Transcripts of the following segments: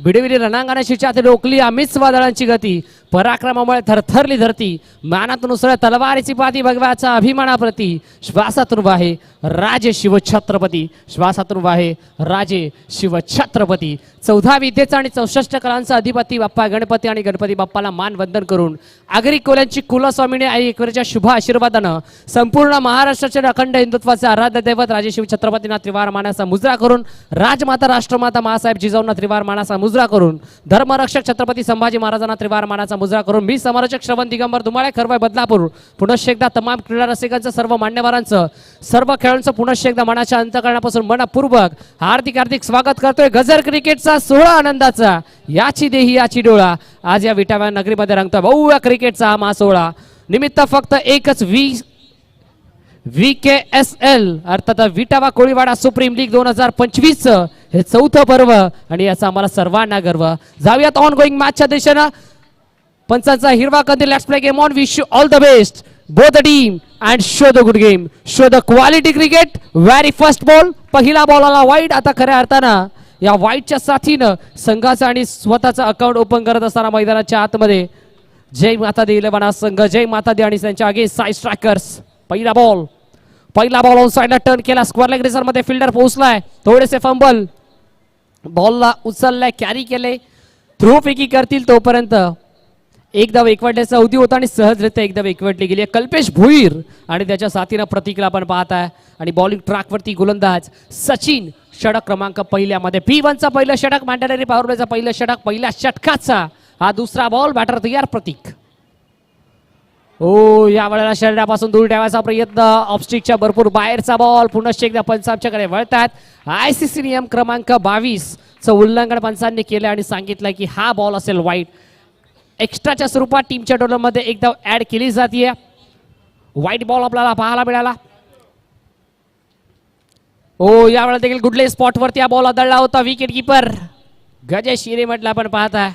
भिडविडी रणांगणाची छाती रोखली अमित वादळांची गती, पराक्रमामुळे थरथरली धरती, मानातून उसळ्या तलवारीची पाती भगव्याचा अभिमानाप्रती, श्वासातून वाहे राजे शिवछत्रपती, श्वासातून वाहे राजे शिवछत्रपती. 14 विद्येचा आणि 64 कलांचा अधिपती बाप्पा गणपती आणि गणपती बाप्पाला मान वंदन करून आगरी कोल्यांची कुलस्वामिनी आई एकवीरच्या शुभ आशीर्वादानं संपूर्ण महाराष्ट्राचे अखंड हिंदुत्वाचे आराध्य दैवत राजे शिवछत्रपतींना त्रिवार मानाचा मुजरा करून, राजमाता राष्ट्रमाता मासाहेब जिजाऊंना त्रिवार मानाचा मुजरा करून, धर्मरक्षक छत्रपती संभाजी महाराजांना त्रिवार मानाचा मुजरा करून, मी समरक्षक श्रवण दिगंबर धुमाळे खरवाय बदलापूर पुनश्च एकदा तमाम क्रीडा रसिकांचं, सर्व मान्यवरांचं, सर्व खेळांचं पुनश्च एकदा मनाच्या अंतःकरणापासून मनपूर्वक हार्दिक स्वागत करतोय. गजर क्रिकेटचा सोहळा आनंदाचा, याची देही याची डोळा, आज या विटाव्या नगरीमध्ये रंगतोय भव्य क्रिकेटचा हा महासोहळा. निमित्त फक्त एकच, VKSL अर्थात विटावा कोळीवाडा सुप्रीम लीग 2025 हे 4थं पर्व आणि याचा आम्हाला सर्वांना गर्व. जाऊयात ऑन गोईंग मॅचच्या दिशेनं. पंचांचा हिरवा कंदील. Let's play game on. Wish you all the best both the team and show the good game, show the quality cricket. Very first ball, पहिला बॉल आला वाईड. आता खऱ्या अर्थानं या वाईडच्या साथीनं संघाचा आणि स्वतःचा अकाउंट ओपन करत असताना मैदानाच्या आतमध्ये जय माता दी 11 संघ, जय माता दी आणि त्यांच्या अगेन्स्ट साईड स्ट्रायकर्स. पहिला बॉल ऑन साईडला टर्न केला, स्क्वेअर लेग रेसर मध्ये फिल्डर पोहोचलाय, थोडेसे फंबल, बॉलला उचललाय, कॅरी केले, थ्रो फेकी करतील तोपर्यंत एकदा एकवटण्याचा अवधी होता आणि सहजरित्या एकदा एकवटली गेली. कल्पेश भोईर आणि त्याच्या साथीनं प्रतीकला आपण पाहत आहे. आणि बॉलिंग ट्रॅकवरती गोलंदाज सचिन, षटक क्रमांक पहिल्यामध्ये. P1चा पहिलं षटक, मॅन्डेटरी पॉवर प्लेचा पहिलं षटक, पहिल्या षटकाचा हा दुसरा बॉल. बॅटर तयार प्रतीक. ओ या वेळेला शरीरापासून दूर ठेवायचा प्रयत्न, ऑफस्टिकच्या भरपूर बाहेरचा बॉल. पुनश्च एकदा पंचांच्याकडे वळतात. ICC नियम क्रमांक 22 चं उल्लंघन पंचांनी केलं आणि सांगितलं की हा बॉल असेल वाईट. एक्स्ट्राच्या स्वरूपात टीमच्या टोलमध्ये एकदा ऍड केली जाते. वाईट बॉल आपल्याला पाहायला मिळाला. ओ यावेळेला देखील गुडले स्पॉटवरती हा बॉल आदळला होता. विकेट किपर गजेश हिरेमठला आपण पाहता.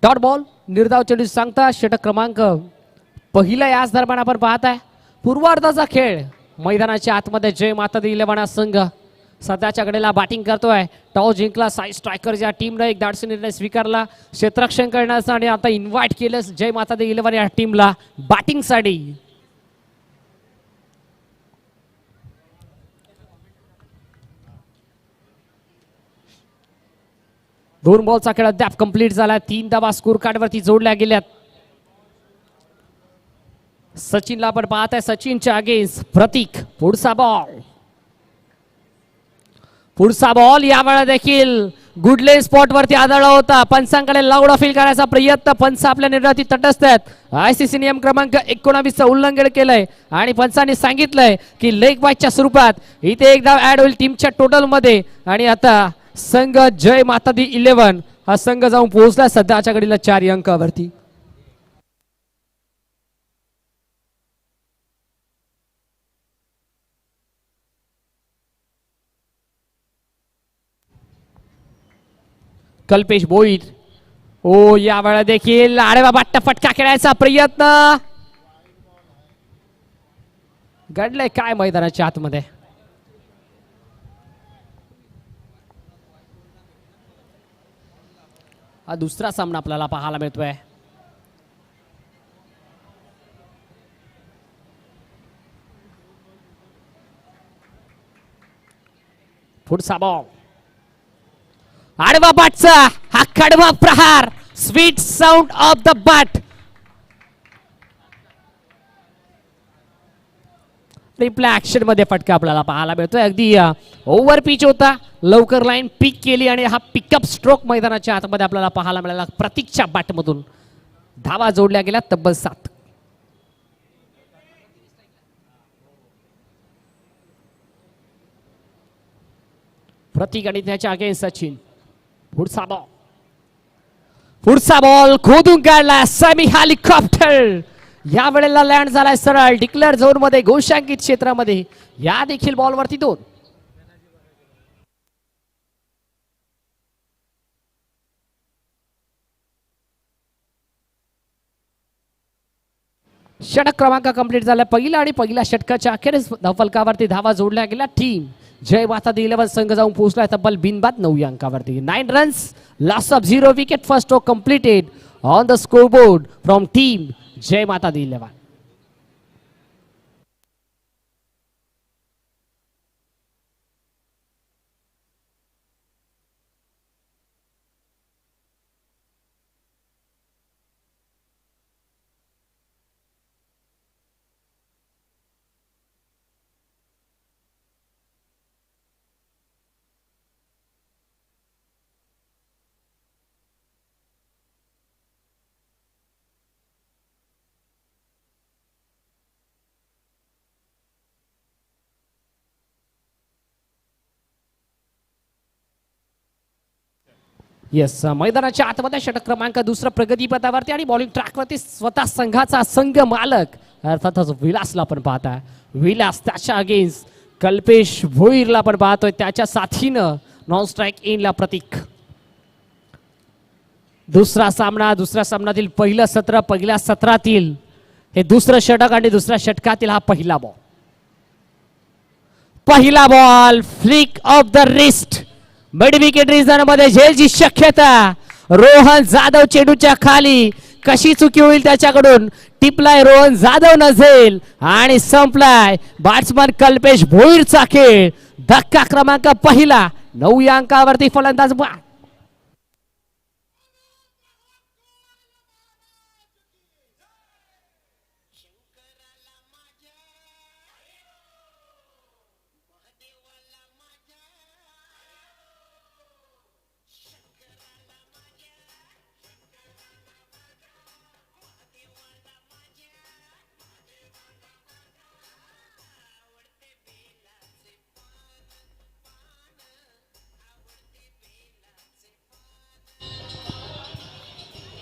डॉट बॉल निर्धाव चेंडू सांगता. षटक क्रमांक पहिला याच दरम्यान आपण पाहताय. पूर्वार्धाचा खेळ मैदानाच्या आतमध्ये जय माता दी 11 संघ सध्याच्या घडीला बॅटिंग करतोय. टॉस जिंकला साई स्ट्रायकर या टीमने एक धाडसी निर्णय स्वीकारला क्षेत्ररक्षण करण्याचा आणि आता इन्व्हाइट केलं जय माता दी 11 या टीमला बॅटिंगसाठी. दोन बॉलचा खेळ अद्याप कंप्लीट झाला. 3 धावा स्कोर कार्ड वरती जोडल्या गेल्यात. सचिनला आपण पाहत आहे. सचिनच्या अगेन्स्ट प्रतीक. पुढचा बॉल यावेळेला देखील गुडले स्पॉट वरती आदळला होता. पंचांकडे लाऊड अपील करायचा प्रयत्न. पंच आपल्या निर्णयात तटस्थ आहेत. ICC नियम क्रमांक 19 चं उल्लंघन केलंय आणि पंचांनी सांगितलंय की लेग बायच्या स्वरूपात इथे एकदा ऍड होईल टीमच्या टोटल मध्ये. आणि आता संघ जय माता दी 11 हा संघ जाऊन पोहोचला सध्याच्या घडीला 4 अंकावरती. कल्पेश भोईर. ओ यावेळेला देखील आडवा बाट्टा फटका खेळायचा प्रयत्न. घडलंय काय मैदानाच्या आतमध्ये. हा दुसरा सामना आपल्याला पाहायला मिळतोय. पुढचा बॉल आडवा बॅटचा हा कडवा प्रहार. Sweet sound of the bat. Replay action मध्ये फटका आपल्याला पाहायला मिळतोय. अगदी ओव्हर पिच होता, लवकर लाईन पिक केली आणि हा पिकअप स्ट्रोक मैदानाच्या आतमध्ये आपल्याला पाहायला मिळाला. प्रतीकच्या बॅट मधून धावा जोडल्या गेल्या तब्बल 7. प्रतीक आणि त्याच्या अगेन्स्ट सचिन. पुढचा बॉल खोदून काढला. सेमी हेलिकॉप्टर या वेळेला लँड झालाय सरळ डिक्लेअर झोन मध्ये, घोषांकित क्षेत्रामध्ये. या देखील बॉल वरती 2. षटक क्रमांक कंप्लीट झाला. पहिला आणि पहिल्या षटकाच्या अखेरीस धावफलकावरती धावा जोडल्या गेल्या. टीम जय माता दी 11 संघ जाऊन पोहोचलाय तब्बल बिनबाद 9 अंकावरती. 9 runs, loss of 0 wicket. First stroke completed on the scoreboard from team Jai Mata Di 11. Yes, मैदानाच्या आतमध्ये षटक क्रमांक दुसरा प्रगतीपथावरती आणि बॉलिंग ट्रॅकवरती स्वतः संघाचा संघ मालक अर्थातच विलासला पण पाहताय. विलास त्याच्या अगेन्स्ट कल्पेश भोईरला पण पाहतोय. त्याच्या साथीनं नॉन स्ट्राईक इनला प्रतीक. दुसऱ्या सामनातील पहिलं सत्र, पहिल्या सत्रातील हे दुसरं षटक आणि दुसऱ्या षटकातील हा पहिला बॉल. पहिला ball flick of the wrist. Mid wicket reason मध्ये झेलची शक्यता. रोहन जाधव चेंडूच्या खाली, कशी चुकी होईल त्याच्याकडून. टिपलाय रोहन जाधव न झेल आणि संपलाय बॅट्समन कल्पेश भोईरचा खेळ. धक्का क्रमांक पहिला. 9 अंकावरती फलंदाज बाद.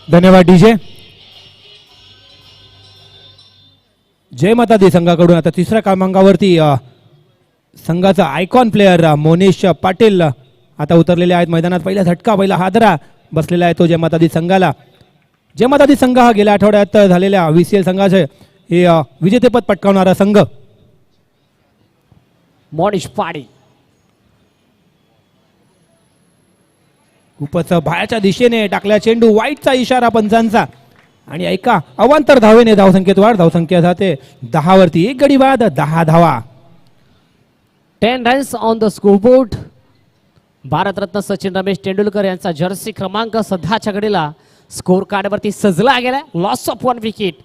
धन्यवाद डीजे. जय माता दी संघाकडून आता तिसऱ्या क्रमांकावरती संघाचा आयकॉन प्लेयर मोनेश पाटील आता उतरलेले आहेत मैदानात. पहिला झटका, पहिला हादरा बसलेला आहे तो जय माता दी संघाला. जय माता दी संघ हा गेल्या आठवड्यात झालेल्या VCL संघाचे हे विजेतेपद पटकावणारा संघ. मोनिश पाटील खूपच बाहेरच्या दिशेने टाकल्या चेंडू. वाईटचा इशारा पंचांचा आणि ऐका अवांतर धावेने धावसंख्येत वाढ. धावसंख्या जाते 10 वरती. 1 गडी बाद, 10 धावा. 10 runs on the scoreboard. Bharat Ratna Sachin Ramesh Tendulkar यांचा जर्सी क्रमांक सध्याच्या घडीला स्कोर कार्डवरती सजला गेला. Loss of 1 wicket.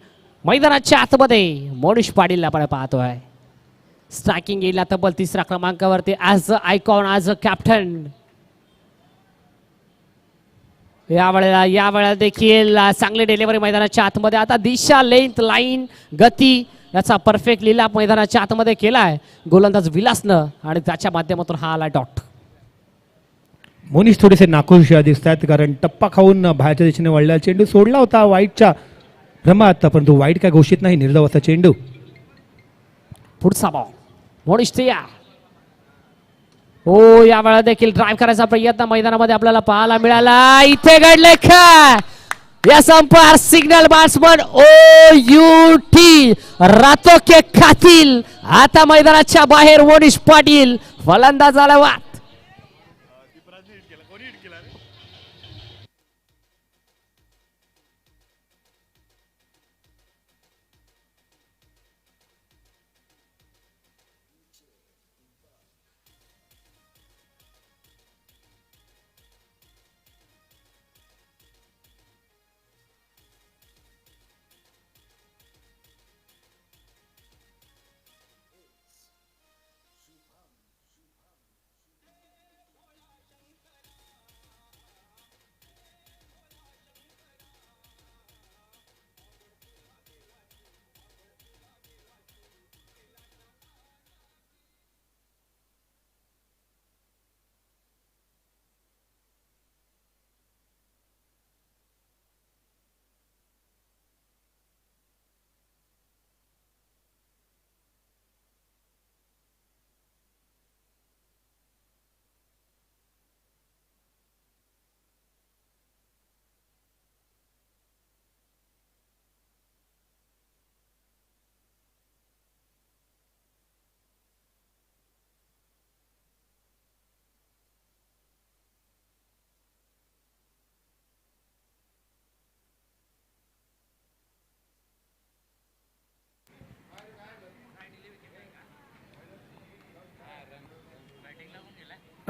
मैदानाच्या आतमध्ये मोनिश पाटीलला आपण पाहतोय. स्ट्रायकिंग येईल तब्बल तिसऱ्या क्रमांकावरती as a icon, as a captain. या वेळेला देखील चांगली डिलिव्हरी मैदानाच्या आतमध्ये. आता दिशा, लेंथ, लाईन, गती याचा परफेक्ट लिला मैदानाच्या आतमध्ये केलाय गोलंदाज विलासनं आणि त्याच्या माध्यमातून हा आला डॉट. मोनिश थोडेसे नाखुश दिसत आहेत कारण टप्पा खाऊन बाहेरच्या दिशेने वळलेला चेंडू सोडला होता वाईटच्या भ्रमात, परंतु वाईट काय घोषित नाही. निर्धाव असा चेंडू. पुढचा बॉल मोनिश तयार. हो, या वेळा देखील ड्राईव्ह करायचा प्रयत्न मैदानामध्ये आपल्याला पाहायला मिळाला. इथे घडले काय या संपार सिग्नल बॅट्समन OUT रातो के खातील. आता मैदानाच्या बाहेर मोनिश पाटील फलंदाजाला वाद.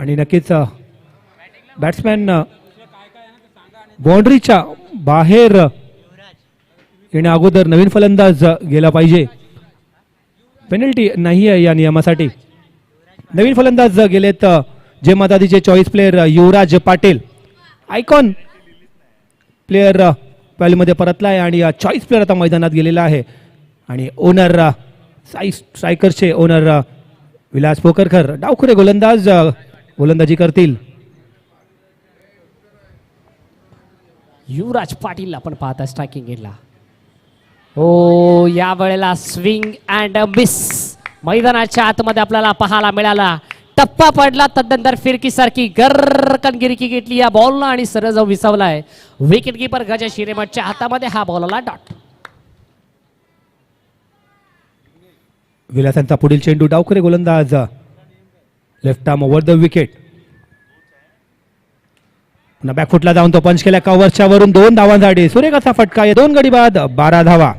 आणि नक्कीच बॅट्समॅन बाउंड्रीच्या बाहेर येण्या अगोदर नवीन फलंदाज गेला पाहिजे. पेनल्टी नाही आहे या नियमासाठी. नवीन फलंदाज गेलेत जय मातादीचे चॉईस प्लेयर युवराज पाटील. आयकॉन प्लेयर पॅलीमध्ये परतलाय आणि चॉईस प्लेयर आता मैदानात गेलेला आहे. आणि ओनर स्ट्रायकरचे ओनर विलास पोकरकर डावखुरे गोलंदाज गोलंदाजी करतील. युवराज पाटील आपण पाहता स्ट्रायकिंग गेला. हो, या वेळेला स्विंग अँड मिस मैदानाच्या आतमध्ये आपल्याला पाहायला मिळाला. टप्पा पडला, तदनंतर फिरकीसारखी गर्रकन गिरकी घेतली या बॉलला आणि सरळ जाऊन विसावलाय. विकेट किपर गजेश हिरेमठच्या हातामध्ये हा बॉल आला डॉट. विलासांचा पुढील चेंडू डावखुरे गोलंदाज left arm over the wicket. बॅकफुटला जाऊन तो पंच केला कव्हरच्या वरून 2 धावांसाठी. सुरेख असा फटका, 2 गडी बाद 12 धावा.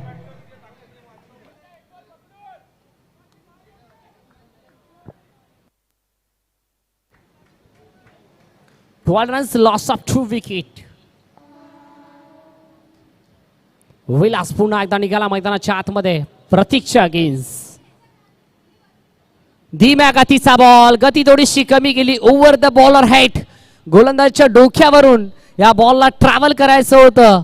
12 runs, loss of 2 wicket. Vilas पुन्हा एकदा निघाला मैदानाच्या आतमध्ये. प्रतीक्षा अगेन्स धीम्या गतीचा बॉल, गती थोडीशी कमी गेली. ओव्हर द बॉलर हेड, गोलंदाजच्या डोक्यावरून या बॉलला ट्रॅव्हल करायचं होतं.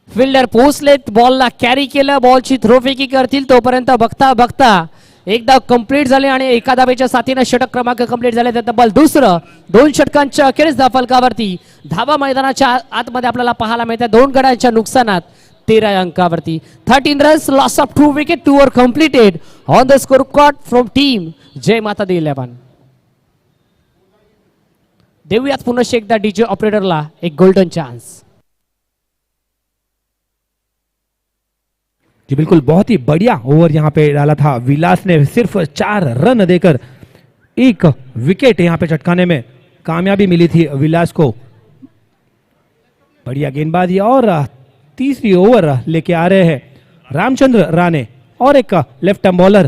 फिल्डर पोहोचलेत, बॉलला कॅरी केलं. बॉलची थ्रोफेकी करतील तोपर्यंत बघता बघता एकदा कंप्लीट झाले आणि एका धावेच्या साथीने षटक क्रमांक कंप्लीट झाले. तर तब्बल दुसरं 2 षटकांच्या अखेरीस फलकावरती धावा मैदानाच्या आतमध्ये आपल्याला पाहायला मिळतात. 2 गड्यांच्या नुकसानात 13 अंकावरती. 13 runs, loss of 2 wicket, 2 over completed on the score card from team Jai Mata Di 11. देऊयात पुन्हा एकदा डीजे ऑपरेटरला एक गोल्डन चान्स. जी बिल्कुल, बहुत ही बढ़िया ओवर यहाँ पे डाला था विलास ने. सिर्फ 4 रन देकर 1 विकेट यहाँ पे चटकाने में कामयाबी मिली थी विलास को. बढ़िया गेंदबाजी और तीसरी ओवर लेके आ रहे हैं रामचंद्र राणे और एक left arm bowler.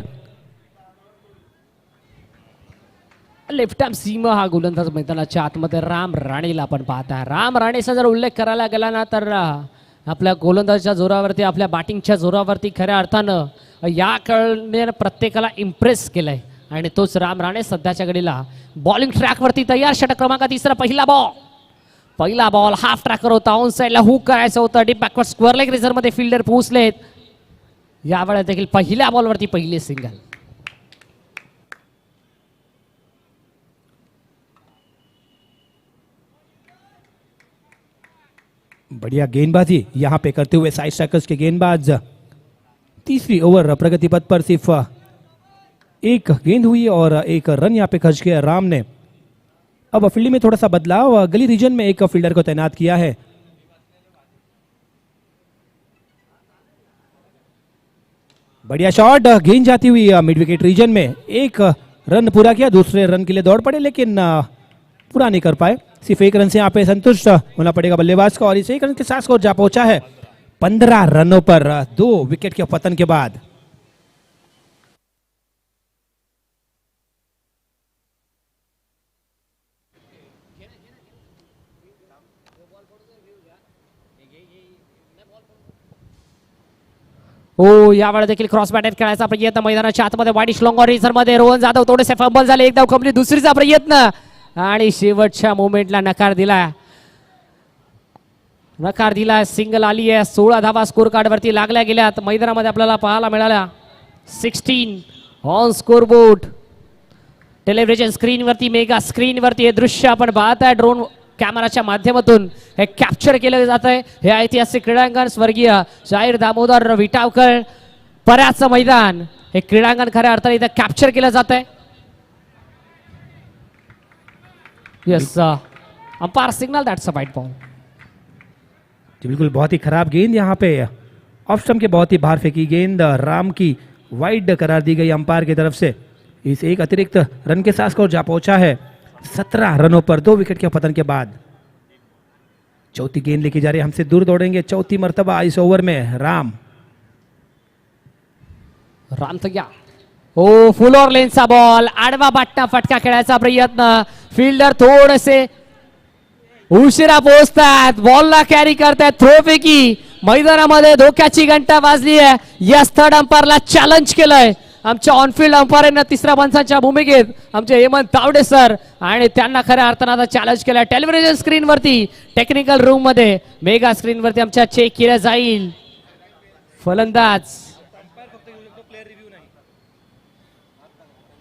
Left arm seamer हा गोलंदाज मैदानाच्या आतमध्ये राम राणेला आपण पाहता. राम राणेचा जर उल्लेख करायला गेला ना तर आपल्या गोलंदाजाच्या जोरावरती, आपल्या बॅटिंगच्या जोरावरती खऱ्या अर्थानं या खेळाने प्रत्येकाला इम्प्रेस केलंय. आणि तोच राम राणे सध्याच्या घडीला बॉलिंग ट्रॅकवरती तयार. षटक क्रमांक 3, पहिला बॉल हाफ ट्रॅकर होता. ऑन साईडला हुक करायचं होतं. Deep backward square leg reserve मध्ये फिल्डर पोहोचलेत. यावेळेस देखील पहिल्या बॉलवरती पहिले सिंगल. बढ़िया गेंदबाजी यहाँ पे करते हुए साइड स्ट्राइकर्स के गेंदबाज. तीसरी ओवर प्रगति पथ पर सिर्फ 1 गेंद हुई और 1 रन यहाँ पे खर्च किया राम ने. अब फील्डिंग में थोड़ा सा बदलाव, गली रीजन में एक फील्डर को तैनात किया है. बढ़िया शॉट, गेंद जाती हुई मिड विकेट रीजन में. 1 रन पूरा किया, दूसरे रन के लिए दौड़ पड़े लेकिन पूरा नहीं कर पाए. सिर्फ 1 रन से यहाँ पे संतुष्ट होना पड़ेगा बल्लेबाज को. और इस 1 रन के साथ स्कोर जा पहुंचा है 15 रनों पर 2 विकेट के पतन के बाद. हो, यावेळेस देखील क्रॉस बॅटेड खेळायचा प्रयत्न मैदानाच्या आतमध्ये. वाईट लॉंग ऑन मध्ये रोहन जाधव थोडेसे फंबल झाले. एकदा कंप्लीट, दुसरीचा प्रयत्न आणि शेवटच्या मोमेंटला नकार दिला. सिंगल आली आहे. 16 धावा स्कोर कार्ड वरती लागल्या गेल्यात. मैदानामध्ये आपल्याला पाहायला मिळाल्या 16 on score board. Television screen वरती, मेगा स्क्रीन वरती हे दृश्य आपण पाहताय. ड्रोन कॅमेराच्या माध्यमातून हे कॅप्चर केलं जात आहे. हे ऐतिहासिक क्रीडांगण स्वर्गीय शाहीर दामोदर विटावकर पराचं मैदान. हे क्रीडांगण खऱ्या अर्थाने इथं कॅप्चर केलं जात आहे. Yes, umpire signal that's a wide ball. बिल्कुल, बहुत ही खराब गेंद यहाँ पे ऑफ स्टंप के बहुत ही बाहर फेंकी गेंद राम की वाइड करार दी गई अंपायर की तरफ से. इस 1 अतिरिक्त रन के साथ स्कोर जा पहुंचा है 17 रनों पर 2 विकेट के पतन के बाद. चौथी गेंद लेके जा रहे, हमसे दूर दौड़ेंगे चौथी मर्तबा इस ओवर में राम तैयार. हो फुल ओव्हर लेनचा बॉल, आडवा बाटना फटका खेळायचा प्रयत्न, फिल्डर थोडेसे उशिरा पोहोचतात, बॉलला कॅरी करतात, थ्रोपैकी मैदानामध्ये धोक्याची घंटा वाजली आहे. या थर्ड अंपायरला चॅलेंज केलंय आमच्या ऑनफिल्ड अंपायरांना तिसऱ्या पंचांच्या भूमिकेत आमचे हेमंत तावडे सर, आणि त्यांना खऱ्या अर्थानं आता चॅलेंज केलं. टेलिव्हिजन स्क्रीनवरती टेक्निकल रूम मध्ये मेगा स्क्रीनवरती आमच्या चेक केलं जाईल. फलंदाज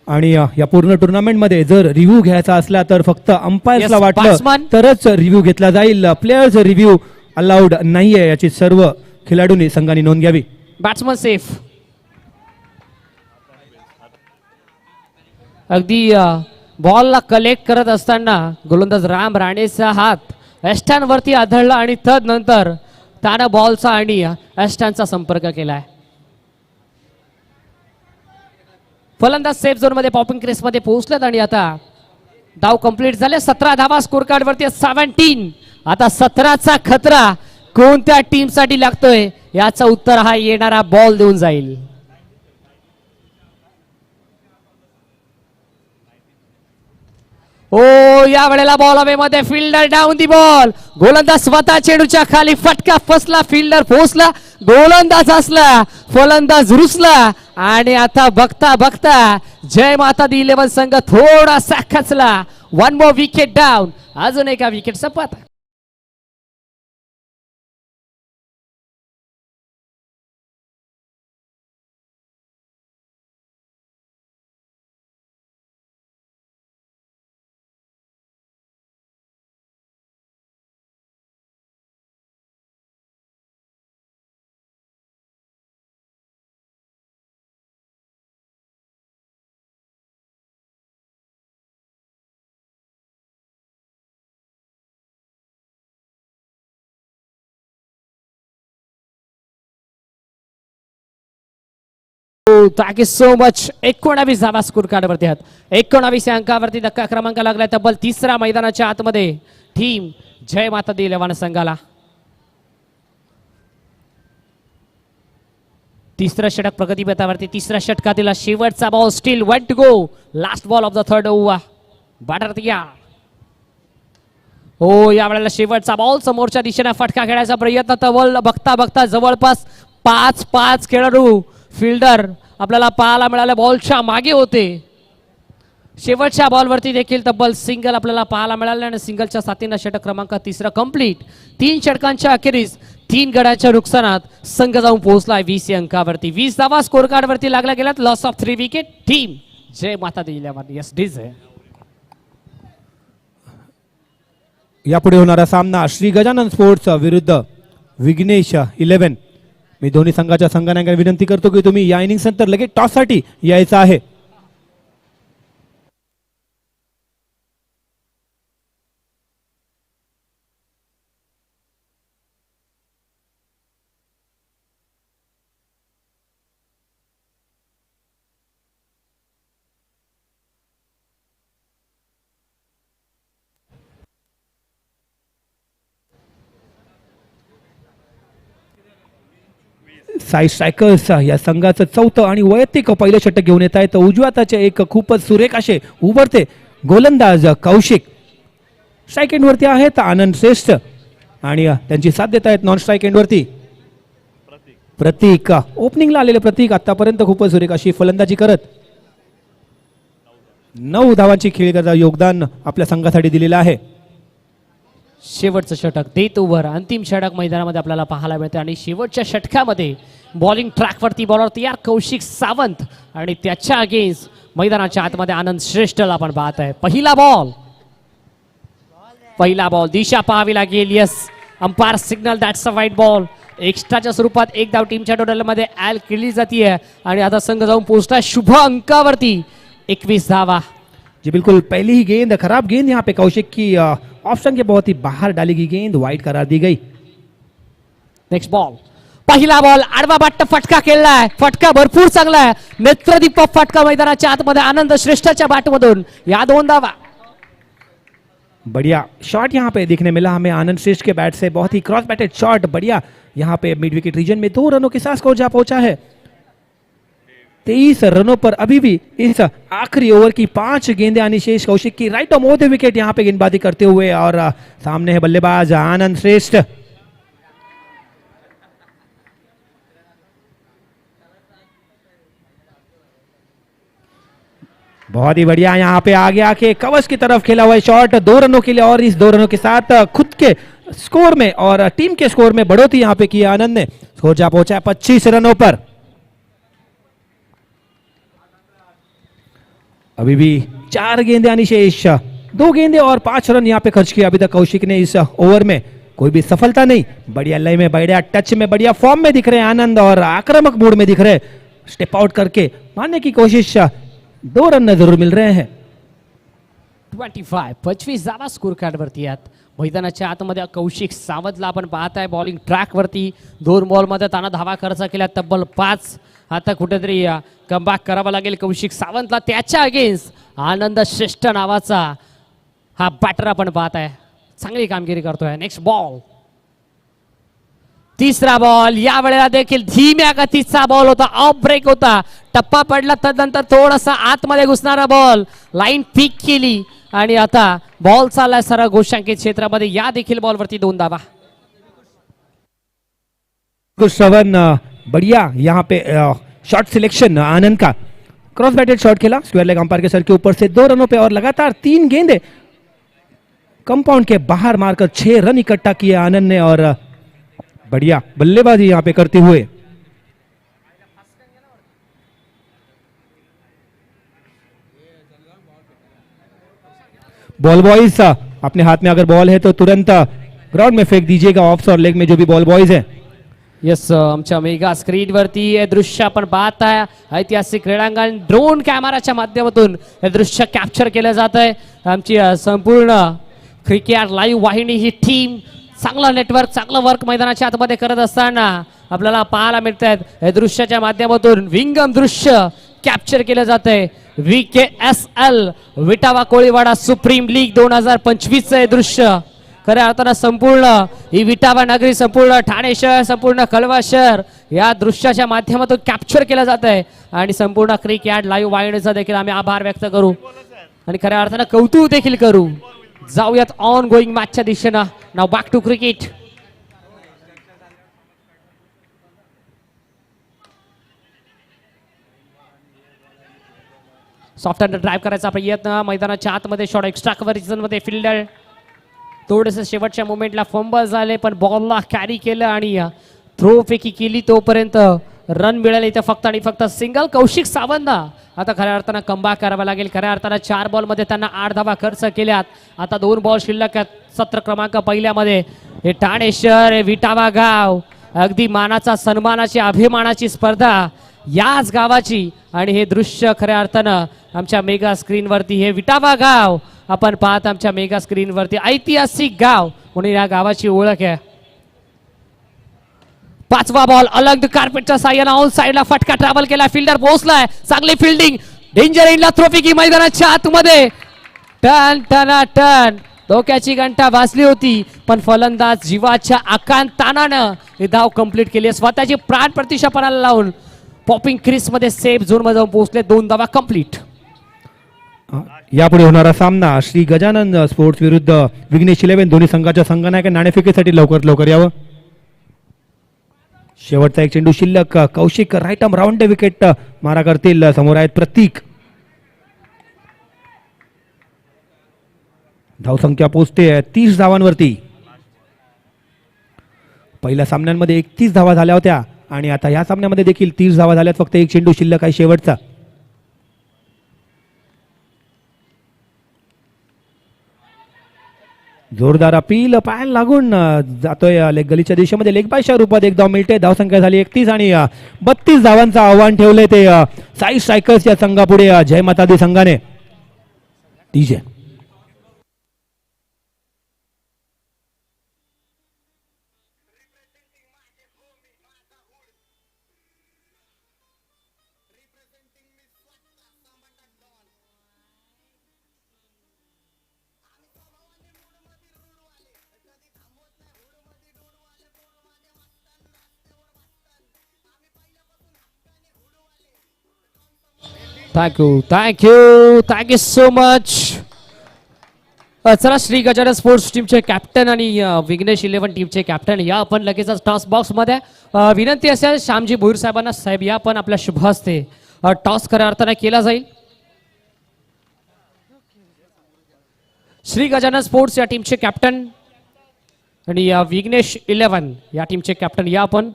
आणि या पूर्ण टुर्नामेंटमध्ये जर रिव्ह्यू घ्यायचा असला तर फक्त अंपायर्सला Yes, वाटलं batsman. तरच रिव्ह्यू घेतला जाईल. प्लेयर्स रिव्ह्यू अलाउड नाहीये याची सर्व खेळाडूंनी संघाने नोंद घ्यावी. Batsman safe. अगदी बॉलला कलेक्ट करत असताना गोलंदाज राम राणेचा हात एस्टांवरती आदळला आणि तदनंतर त्यानं बॉलचा आणि एस्टांचा संपर्क केलाय. फलंदाज सेफ झोन मध्ये पॉपिंग क्रेस मध्ये पोहोचलेत आणि आता धाव कंप्लीट झाले. 17 धावा स्कोर कार्ड वरती 17. आता 17चा खतरा कोणत्या टीम साठी लागतोय याचं उत्तर हा येणारा बॉल देऊन जाईल. ओ या वेळेला बॉल हवेमध्ये, फिल्डर डाऊन दी बॉल, गोलंदाज स्वतः चेंडूच्या खाली, फटका फसला, फिल्डर पोहोचला, गोलंदाज असला, फलंदाज रुसला आणि आता बघता बघता जय माता दी 11 संघ थोडासा खचला. 1 मोर विकेट डाऊन, अजून एका विकेटचा पता. Thank you so much. 19 धावा स्कोर कार्ड वरती आहेत. 19 अंकावरती धक्का क्रमांक लागलाय तब्बल तिसऱ्या मैदानाच्या आतमध्ये टीम जय माता दी 11 संघाला. तिसरा षटक प्रगती बेतावरती, तिसऱ्या षटकातील शेवटचा ball, still 1 to go, last ball of the third over. Batter तयार. हो या वेळेला शेवटचा बॉल, समोरच्या दिशेने फटका खेळायचा प्रयत्न, तवल बघता बघता जवळपास 5 खेळाडू फिल्डर आपल्याला पाहायला मिळाले, बॉलच्या मागे होते. शेवटच्या बॉलवरती देखील तब्बल सिंगल आपल्याला पाहायला मिळाले आणि सिंगलच्या साथीनं षटक क्रमांक तिसरा कंप्लीट. 3 षटकांच्या अखेरीस 3 गड्याच्या नुकसानात संघ जाऊन पोहोचलाय 20 अंकावरती. 20 धावा स्कोर कार्ड वरती लागल्या गेल्यात. Loss of 3 wicket. Team Jai Mata Di 11. Yes DS आहे. यापुढे होणारा सामना श्री गजानन स्पोर्ट्स विरुद्ध विघ्नेश 11. मी दोन्ही संघाच्या संघांना विनंती करतो की तुम्ही या इनिंग्स नंतर लगेच टॉस साठी यायचं आहे. साई स्ट्रायकर्स या संघाचं चौथं आणि वैयक्तिक पहिलं षटक घेऊन येत आहेत. उजव्या हाताचे एक खूपच सुरेख असे उभरते गोलंदाज कौशिक. स्ट्राईक एंडवरती आहेत आनंद श्रेष्ठ आणि त्यांची साथ देत आहेत नॉन स्ट्राईक एंडवरती प्रतीक. ओपनिंगला आलेले प्रतीक आतापर्यंत खूपच सुरेख अशी फलंदाजी करत 9 धावांची खेळीचं योगदान आपल्या संघासाठी दिलेलं आहे. शेवटचं षटक देत ओव्हर, अंतिम षटक मैदानामध्ये आपल्याला पाहायला मिळते आणि शेवटच्या षटकामध्ये बॉलिंग ट्रॅकवरती बॉलर तयार कौशिक सावंत आणि त्याच्या अगेन्स्ट मैदानाच्या आतमध्ये आनंद श्रेष्ठला आपण पाहत आहे. पहिला बॉल दिशा पाहावी लागेल. Yes umpire signal that's a वाईट बॉल. एक्स्ट्राच्या स्वरूपात एक धाव टीमच्या टोटलमध्ये ऍड केली जाते आणि आता संघ जाऊन पोहोचता शुभ अंकावरती 21 धावा. जी बिल्कुल पहली ही गेंद खराब गेंद यहाँ पे कौशिक की ऑप्शन के बहुत ही बाहर डाली गई गेंद वाइड करार दी गई. नेक्स्ट बॉल, पहिला बॉल आडवा बाट फटका खेळलाय, फटका भरपूर चांगला आहे. नेत्रदीपक फटका मैदानाच्या आतमध्ये आनंद श्रेष्ठच्या बॅटमधून या 2 धावा. बढ़िया शॉट यहाँ पे देखने मिला हमें आनंद श्रेष्ठ के बैट से, बहुत ही क्रॉस बैटेड शॉट. बढ़िया यहाँ पे मिड विकेट रीजन में 2 रनों के साथ स्कोर जा पहुंचा है. 23 रनों पर अभी भी इस आखिरी ओवर की 5 गेंदें आनी शेष। कौशिक की राइट ऑन मोहते विकेट यहाँ पे गेंदबाजी करते हुए, और सामने है बल्लेबाज आनंद श्रेष्ठ। बहुत ही बढ़िया यहाँ पे आगे आके कवच की तरफ खेला हुआ शॉट 2 रनों के लिए, और इस 2 रनों के साथ खुद के स्कोर में और टीम के स्कोर में बढ़ोतरी यहाँ पे की आनंद ने। स्कोर जा पहुंचा है 25 रनों पर। अभी भी 4 गेंदें आनी शेष, 2 गेंदें और 5 रन यहाँ पे खर्च किया अभी तक कौशिक ने इस ओवर में। कोई भी सफलता नहीं। बढ़िया लय में, बढ़िया टच में, बढ़िया फॉर्म में दिख रहे हैं आनंद, और आक्रामक मूड में दिख रहे, स्टेप आउट करके मारने की कोशिश। 2 रन जरूर मिल रहे हैं। 25 जावा स्कोर कार्ड वरती आहेत। मैदानाच्या आतमध्ये कौशिक सावंतला आपण पाहताय बॉलिंग ट्रॅक वरती 2 बॉल मध्ये त्यानं धावा खर्च केल्या तब्बल 5। आता कुठेतरी कमबॅक करावा लागेल कौशिक सावंतला। त्याच्या अगेन्स्ट आनंद श्रेष्ठ नावाचा हा बॅटर आपण पाहताय, चांगली कामगिरी करतोय। नेक्स्ट बॉल, तिसरा बॉल, या वेळेला देखील धीम्या गतीचा बॉल होता, ऑफ ब्रेक होता, टप्पा पडला, तदनंतर थोडासा आतमध्ये घुसणारा बॉल, लाईन पिक केली आणि आता बॉल चाललाय सरळ गोशांकित क्षेत्रामध्ये। या देखील बॉलवरती 2 धावा। श्रवण बढ़िया यहाँ पे शॉट सिलेक्शन आनंद का, क्रॉस बैटेड शॉट खेला स्क्वायर लेग अंपायर के सर के ऊपर से 2 रनों पे, और लगातार 3 गेंदे कंपाउंड के बाहर मारकर 6 रन इकट्ठा किए आनंद ने, और बढ़िया बल्लेबाजी यहाँ पे करते हुए। बॉल बॉयज, अपने हाथ में अगर बॉल है तो तुरंत ग्राउंड में फेंक दीजिएगा, ऑफ और लेग में जो भी बॉल बॉयज है। यस, आमच्या मेगा स्क्रीन वरती हे दृश्य आपण पाहत आहे। ऐतिहासिक क्रीडांगण ड्रोन कॅमेराच्या माध्यमातून हे दृश्य कॅप्चर केलं जात आहे। आमची संपूर्ण क्रिकेट लाईव्ह वाहिनी ही टीम चांगला नेटवर्क, चांगलं वर्क मैदानाच्या आतमध्ये करत असताना आपल्याला पाहायला मिळत आहेत। हे दृश्याच्या माध्यमातून विंगम दृश्य कॅप्चर केलं जात आहे। VKSL Vitawa Koliwada supreme league 2025 चे दृश्य खऱ्या अर्थानं संपूर्ण ही विटावा नगरी, संपूर्ण ठाणे शहर, संपूर्ण कळवा शहर या दृश्याच्या माध्यमातून कॅप्चर केलं जात आहे। आणि संपूर्ण क्रिकेट लाईव्ह वाहिनीचा देखील आम्ही आभार व्यक्त करू आणि खऱ्या अर्थानं कौतुक देखील करू। जाऊयात ऑन गोईंग मॅचच्या दिशेनं। Now back to cricket. Soft hand drive करायचा प्रयत्न, मैदानाच्या आतमध्ये शॉट एक्स्ट्रा कव्हरेज मध्ये फिल्डर थोडेसे शेवटच्या मोमेंटला फंबल झाले, पण बॉलला कॅरी केलं आणि थ्रो फेकी केली, तोपर्यंत रन मिळाले इथे फक्त आणि फक्त सिंगल कौशिक सावंत। आता खऱ्या अर्थानं कमबॅक करावा लागेल। खऱ्या अर्थानं 4 बॉल मध्ये त्यांना 8 धावा खर्च केल्यात। आता 2 बॉल शिल्लक आहेत सत्र क्रमांक पहिल्यामध्ये। हे ठाणे शहर, हे विटावा गाव, अगदी मानाचा, सन्मानाची, अभिमानाची स्पर्धा याच गावाची, आणि हे दृश्य खऱ्या अर्थानं आमच्या मेगा स्क्रीन वरती हे विटावा गाव आपण पाहत आमच्या मेगा स्क्रीन वरती ऐतिहासिक गाव म्हणून या गावाची ओळख आहे। 5वा बॉल अलग कार्पेटच्या साह्याने ऑन साइडला फटका ट्रॅव्हल केला, फिल्डर पोहोचलाय, चांगली फिल्डिंग, डेंजर इनला थ्रोफी की मैदानाच्या आतमध्ये टन टना टन धोक्याची घंटा वाजली होती, पण फलंदाज जीवाच्या आकांतानानं हे धाव कंप्लीट केली। स्वतःची प्राण प्रतिष्ठा पणाला लावून पॉपिंग क्रीज मध्ये सेफ झोन मध्ये जाऊन पोहोचले। 2 धावा कंप्लीट। यापुढे होणारा सामना श्री गजानन स्पोर्ट्स विरुद्ध विघ्नेश 11 दोन्ही संघाच्या संघनायक नाणेफेकीसाठी लवकर यावं। शेवटचा एक चेंडू शिल्लक, Kaushik right arm round wicket मारा करतील। समोर आहेत प्रतीक। धावसंख्या पोहोचते 30 धावांवरती। पहिल्या सामन्यांमध्ये 31 धावा झाल्या होत्या आणि आता या सामन्यामध्ये देखील 30 धावा झाल्यात। फक्त एक चेंडू शिल्लक आहे शेवटचा। जोरदार अपील पायाला लागून जातोय गलीच्या दिशेमध्ये, लेग बायच्या रूपात एक धाव मिळते। धावसंख्या झाली 31 आणि 32 धावांचं आव्हान ठेवलंय ते साई स्ट्रायकर्स या संघापुढे जय माता दी संघाने। DJ thank you so much. चला श्री गजानन स्पोर्ट्स टीमचे कॅप्टन आणि विघ्नेश 11 टीमचे कॅप्टन या आपण लगेचच टॉस बॉक्स मध्ये विनंती असेल श्यामजी भोईर साहेबांना, साहेब या पण आपल्या शुभ हस्ते टॉस खऱ्या अर्थाने केला जाईल. श्री गजानन स्पोर्ट्स या टीमचे कॅप्टन आणि विघ्नेश 11 या टीमचे कॅप्टन या आपण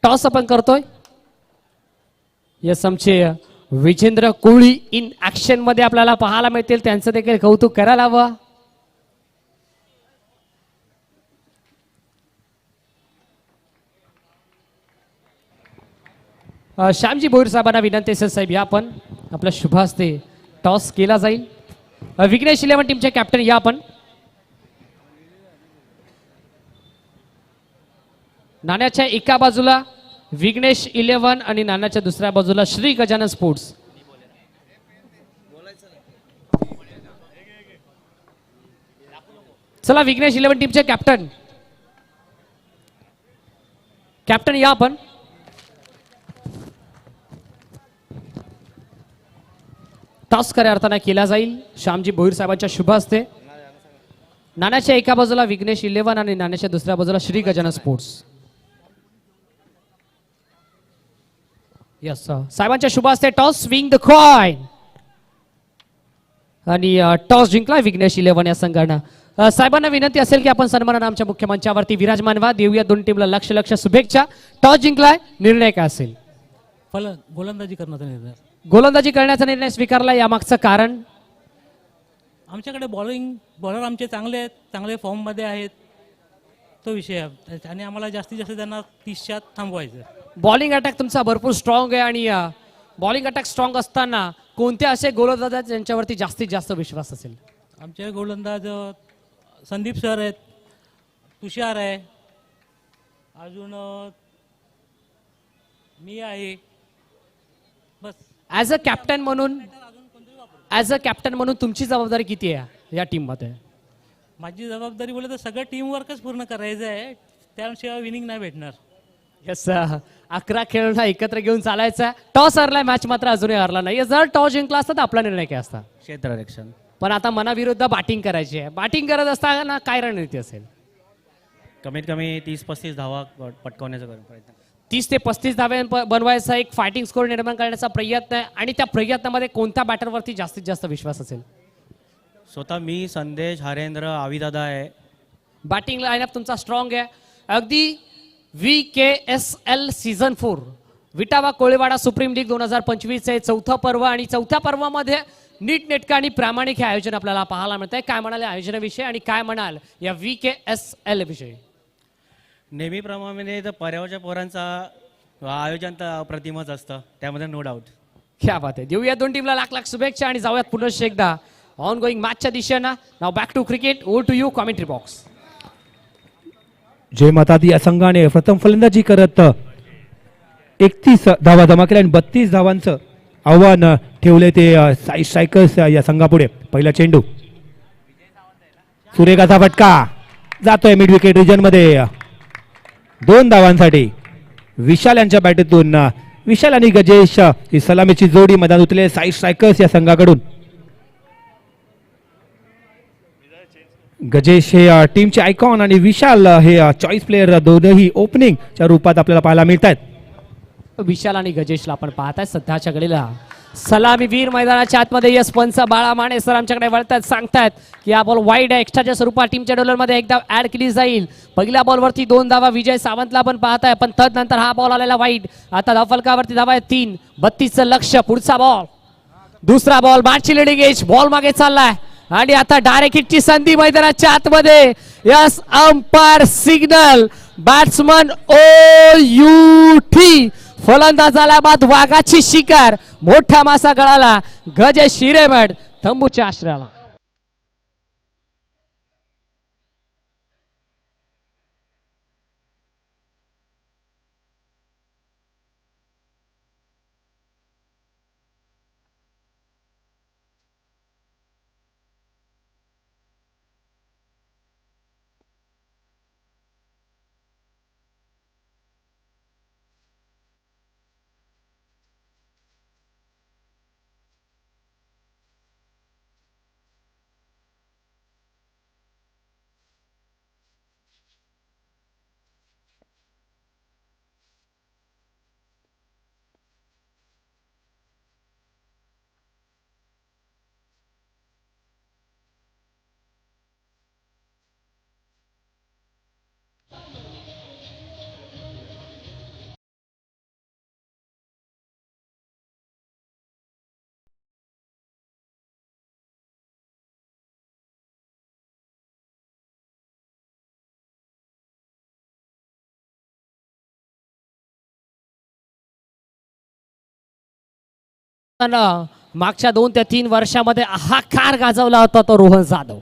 टॉस आपण करतोय. यस, आमचे विजेंद्र कोहली इन ऍक्शन मध्ये आपल्याला पाहायला मिळतील, त्यांचं देखील कौतुक करायला हवं. श्यामजी भोईर साहेबांना विनंती असेल साहेब या आपण आपल्या शुभ हस्ते टॉस केला जाईल. विघ्नेश 11 टीमचे कॅप्टन या आपण. नाण्याच्या एका बाजूला विघ्नेश 11 आणि नाण्याच्या दुसऱ्या बाजूला श्री गजानन स्पोर्ट्स. चला विघ्नेश 11 टीमचे कॅप्टन या आपण. टॉस खऱ्या अर्थाने केला जाईल श्यामजी भोईर साहेबांच्या शुभ हस्ते. नाण्याच्या एका बाजूला विघ्नेश 11 आणि नाण्याच्या दुसऱ्या बाजूला श्री गजानन स्पोर्ट्स. यस साहेबांच्या शुभ हस्ते टॉस स्विंग द कॉइन आणि टॉस जिंकला विघ्नेश 11 या संघानं. साहेबांना विनंती असेल की आपण सन्मानानं आमच्या मुख्य मंचावरती विराजमान व्हा. देऊया दोन टीमला लक्ष शुभेच्छा. टॉस जिंकलाय, निर्णय काय असेल? गोलंदाजी करण्याचा निर्णय. गोलंदाजी करण्याचा निर्णय स्वीकारला, यामागचं कारण? आमच्याकडे बॉलर आमचे चांगले आहेत, चांगले फॉर्म मध्ये आहेत, तो विषय आहे. आणि आम्हाला जास्तीत जास्त त्यांना 30च्या थांबवायचं. बॉलिंग अटॅक तुमचा भरपूर स्ट्रॉंग आहे आणि बॉलिंग अटॅक स्ट्रॉंग असताना कोणते असे गोलंदाज आहेत ज्यांच्यावरती जास्तीत जास्त विश्वास असेल? आमचे गोलंदाज संदीप सर आहेत, तुषार आहे, अजून मी आहे, बस. ॲज अ कॅप्टन म्हणून तुमची जबाबदारी किती आहे या टीम मध्ये? माझी जबाबदारी बोलले तर सगळं टीमवर्कच पूर्ण करायचं आहे, त्याशिवाय विनिंग नाही भेटणार. यस, 11 खेळाडूंना एकत्र घेऊन चालायचा. टॉस हरलाय, मॅच मात्र अजूनही हरला नाही. जर टॉस जिंकला असता तर आपला निर्णय काय असता? क्षेत्ररक्षण. पण आता मनाविरुद्ध बॅटिंग करायची आहे. बॅटिंग करत असताना काय रणनीती असेल? कमीत कमी 30-35 धावा पटकावण्याचा प्रयत्न. 30 ते 35 धावे बनवायचा एक फायटिंग स्कोर निर्माण करण्याचा प्रयत्न आहे. आणि त्या प्रयत्नामध्ये कोणत्या बॅटरवरती जास्तीत जास्त विश्वास असेल? स्वतः मी, संदेश, हरेंद्र, आविदादा आहे. बॅटिंग लाईनअप तुमचा स्ट्रॉंग आहे. अगदी VKSL season 4 Vitawa Koliwada supreme league 2025 हे चौथं पर्व आणि चौथ्या पर्वामध्ये नीटनेटकं आणि प्रामाणिक हे आयोजन आपल्याला पाहायला मिळत आहे. काय म्हणाले आयोजनाविषयी आणि काय म्हणाल या VKSL विषयी? नेहमीप्रमाणे तर पर्यावरच्या पोरांचा आयोजन तर अप्रतिमच असतं, त्यामध्ये नो डाऊट. क्या बात आहे. देऊया दोन टीमला लाख शुभेच्छा आणि जाऊयात पुन्हा एकदा ऑन गोईंग मॅचच्या दिशेनं. नाव back to cricket. Over to you commentary box. Jai Mata Di या संघाने प्रथम फलंदाजी करत 31 धावा जमा केल्या आणि 32 धावांचं आव्हान ठेवले ते साई स्ट्रायकर्स या संघापुढे. पहिला चेंडू, सुरेखाचा फटका जातोय मिड विकेट रिजन मध्ये. 2 धावांसाठी विशाल यांच्या बॅटीतून विशाल आणि गजेश ही सलामीची जोडी मैदान उतरले साई स्ट्रायकर्स या संघाकडून. गजेश हे टीमचे आयकॉन आणि विशाल हे चॉईस प्लेयर, दोनही ओपनिंगच्या रूपात आपल्याला पाहायला मिळत आहेत. विशाल आणि गजेशला आपण पाहताय सध्याच्या घडीला सलामीवीर मैदानाच्या आतमध्ये. यस पंच बाळा माने सर आमच्याकडे वळतात, सांगतायत की हा बॉल वाईड आहे. एक्स्ट्राच्या स्वरूपात टीमच्या डॉलरमध्ये एक धाव ऍड केली जाईल. पहिल्या बॉलवरती 2 धावा विजय सावंतला आपण पाहताय, पण तदनंतर हा बॉल आलेला वाईड. आता धावफलकावरती धावा आहे 3. 32चं लक्ष. पुढचा बॉल, दुसरा बॉल, मॅचची लिडिंग एज. बॉल मागे चाललाय आणि आता डायरेक्ट हिटची संधी मैदानाच्या आतमध्ये. Yes, umpire signal. Batsman OUT. फलंदाजाला बाद वाघाची शिकार. मोठा मासा गळाला. गजेश हिरेमठ तंबूच्या आश्रयाला. मागच्या 2 ते 3 वर्षामध्ये हाकार गाजवला होता तो रोहन जाधव.